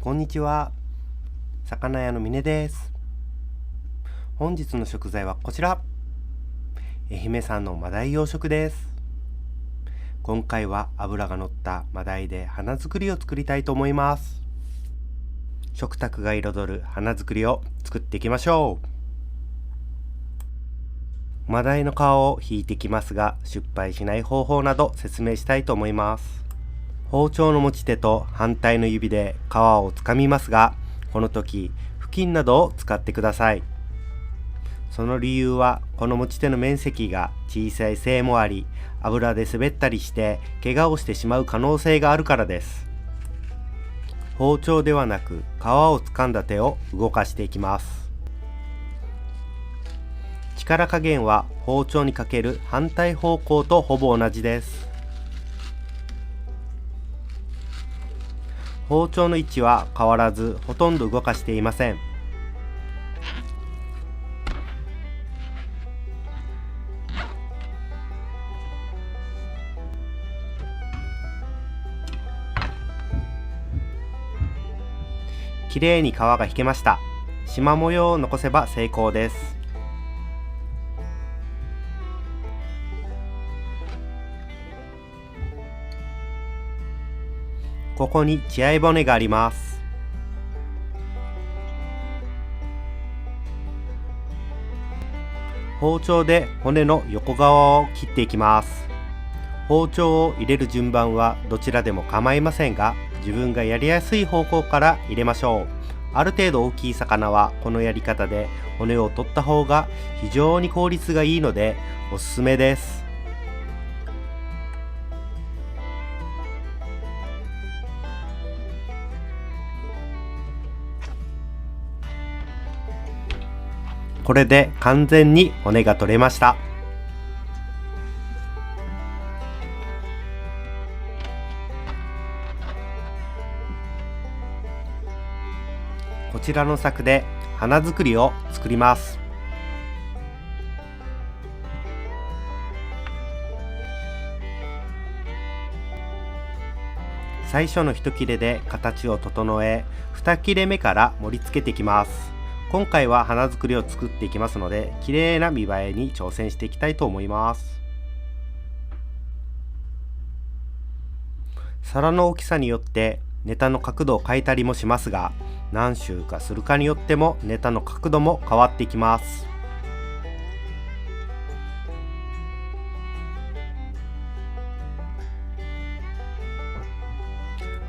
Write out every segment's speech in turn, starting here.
こんにちは。魚屋の峰です。本日の食材はこちら。愛媛産のマダイ養殖です。今回は脂が乗ったマダイで花作りを作りたいと思います。食卓が彩る花作りを作っていきましょう。マダイの皮を引いていきますが、失敗しない方法など説明したいと思います。包丁の持ち手と反対の指で皮をつかみますが、この時布巾などを使ってください。その理由は、この持ち手の面積が小さいせいもあり、油で滑ったりして怪我をしてしまう可能性があるからです。包丁ではなく皮をつかんだ手を動かしていきます。力加減は包丁にかける反対方向とほぼ同じです。包丁の位置は変わらず、ほとんど動かしていません。きれいに皮が引けました。縞模様を残せば成功です。ここに血合い骨があります。包丁で骨の横側を切っていきます。包丁を入れる順番はどちらでも構いませんが、自分がやりやすい方向から入れましょう。ある程度大きい魚はこのやり方で骨を取った方が非常に効率がいいのでおすすめです。これで完全に骨が取れました。こちらの柵で花作りを作ります。最初の一切れで形を整え、二切れ目から盛り付けていきます。今回は花作りを作っていきますので、綺麗な見栄えに挑戦していきたいと思います。皿の大きさによってネタの角度を変えたりもしますが、何周かするかによってもネタの角度も変わっていきます。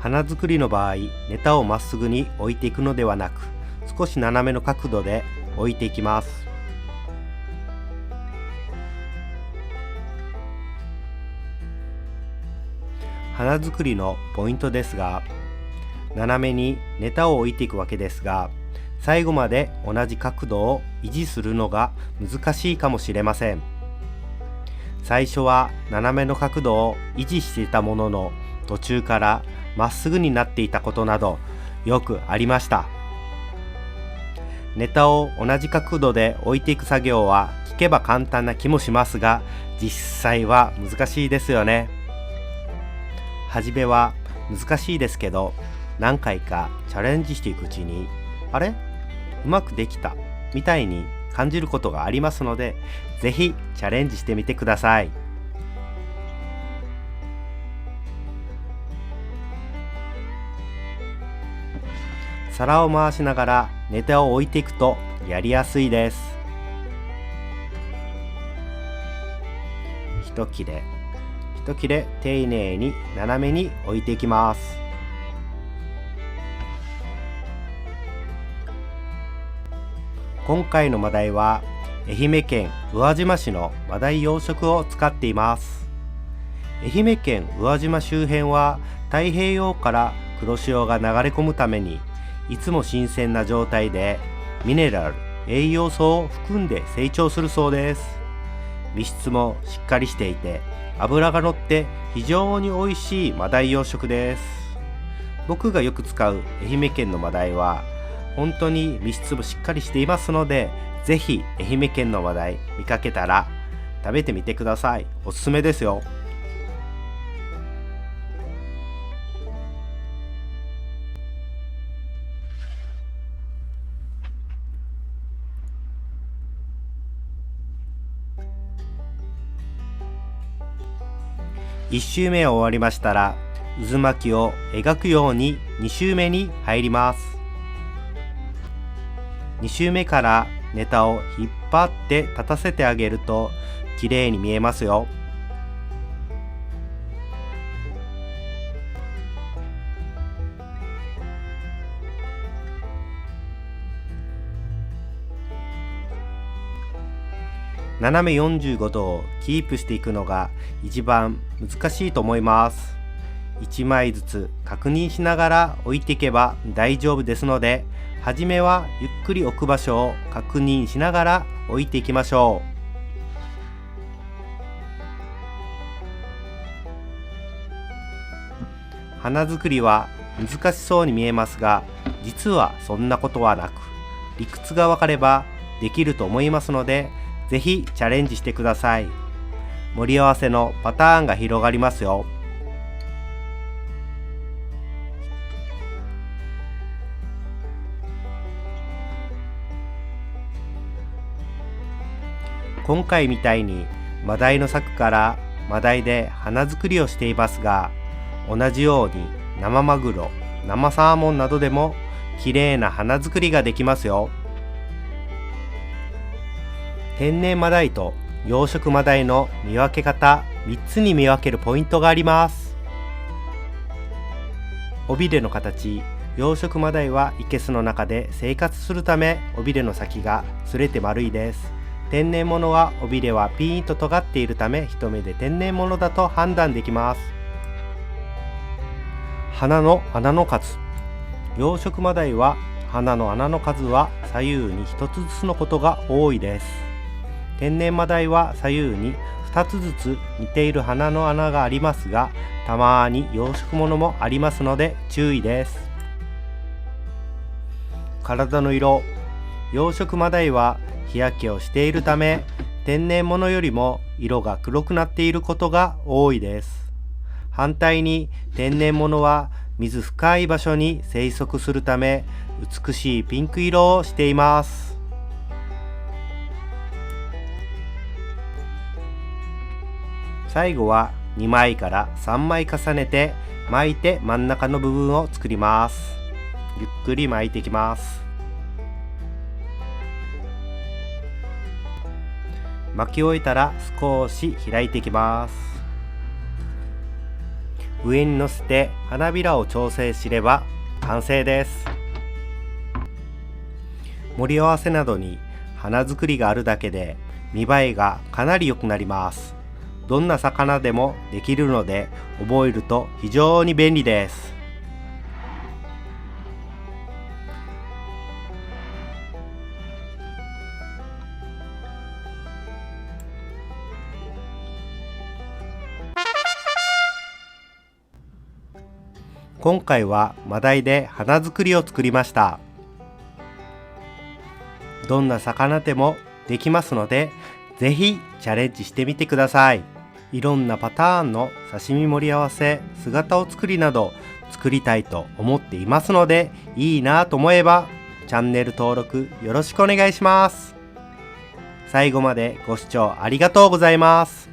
花作りの場合、ネタをまっすぐに置いていくのではなく、少し斜めの角度で置いていきます。花作りのポイントですが、斜めにネタを置いていくわけですが、最後まで同じ角度を維持するのが難しいかもしれません。最初は斜めの角度を維持していたものの、途中からまっすぐになっていたことなどよくありました。ネタを同じ角度で置いていく作業は聞けば簡単な気もしますが、実際は難しいですよね。はじめは難しいですけど、何回かチャレンジしていくうちに、あれ?うまくできたみたいに感じることがありますので、ぜひチャレンジしてみてください。皿を回しながらネタを置いていくとやりやすいです。一切れ一切れ丁寧に斜めに置いていきます。今回のマダイは愛媛県宇和島市のマダイ養殖を使っています。愛媛県宇和島周辺は太平洋から黒潮が流れ込むために、いつも新鮮な状態でミネラル、栄養素を含んで成長するそうです。身質もしっかりしていて、脂が乗って非常に美味しいマダイ養殖です。僕がよく使う愛媛県のマダイは本当に身質もしっかりしていますので、ぜひ愛媛県のマダイ見かけたら食べてみてください。おすすめですよ。1周目を終わりましたら、渦巻きを描くように2周目に入ります。2周目からネタを引っ張って立たせてあげると綺麗に見えますよ。斜め45度をキープしていくのが一番難しいと思います。1枚ずつ確認しながら置いていけば大丈夫ですので、はじめはゆっくり置く場所を確認しながら置いていきましょう。花作りは難しそうに見えますが、実はそんなことはなく、理屈が分かればできると思いますので、ぜひチャレンジしてください。盛り合わせのパターンが広がりますよ。今回みたいにマダイの柵からマダイで花作りをしていますが、同じように生マグロ、生サーモンなどでも綺麗な花作りができますよ。天然マダイと養殖マダイの見分け方3つに見分けるポイントがあります。尾びれの形、養殖マダイは生けすの中で生活するため尾びれの先がすれて丸いです。天然物は尾びれはピーンと尖っているため、一目で天然物だと判断できます。鼻の穴の数、養殖マダイは鼻の穴の数は左右に1つずつのことが多いです。天然マダイは左右に2つずつ似ている鼻の穴がありますが、たまに養殖物もありますので注意です。体の色、養殖マダイは日焼けをしているため、天然物よりも色が黒くなっていることが多いです。反対に天然物は水深い場所に生息するため、美しいピンク色をしています。最後は2枚から3枚重ねて巻いて真ん中の部分を作ります。ゆっくり巻いていきます。巻き終えたら少し開いていきます。上に乗せて花びらを調整すれば完成です。盛り合わせなどに花作りがあるだけで見栄えがかなり良くなります。どんな魚でもできるので、覚えると非常に便利です。今回はマダイで花作りを作りました。どんな魚でもできますので、ぜひチャレンジしてみてください。いろんなパターンの刺身盛り合わせ、姿を作りなど作りたいと思っていますので、いいなと思えばチャンネル登録よろしくお願いします。最後までご視聴ありがとうございます。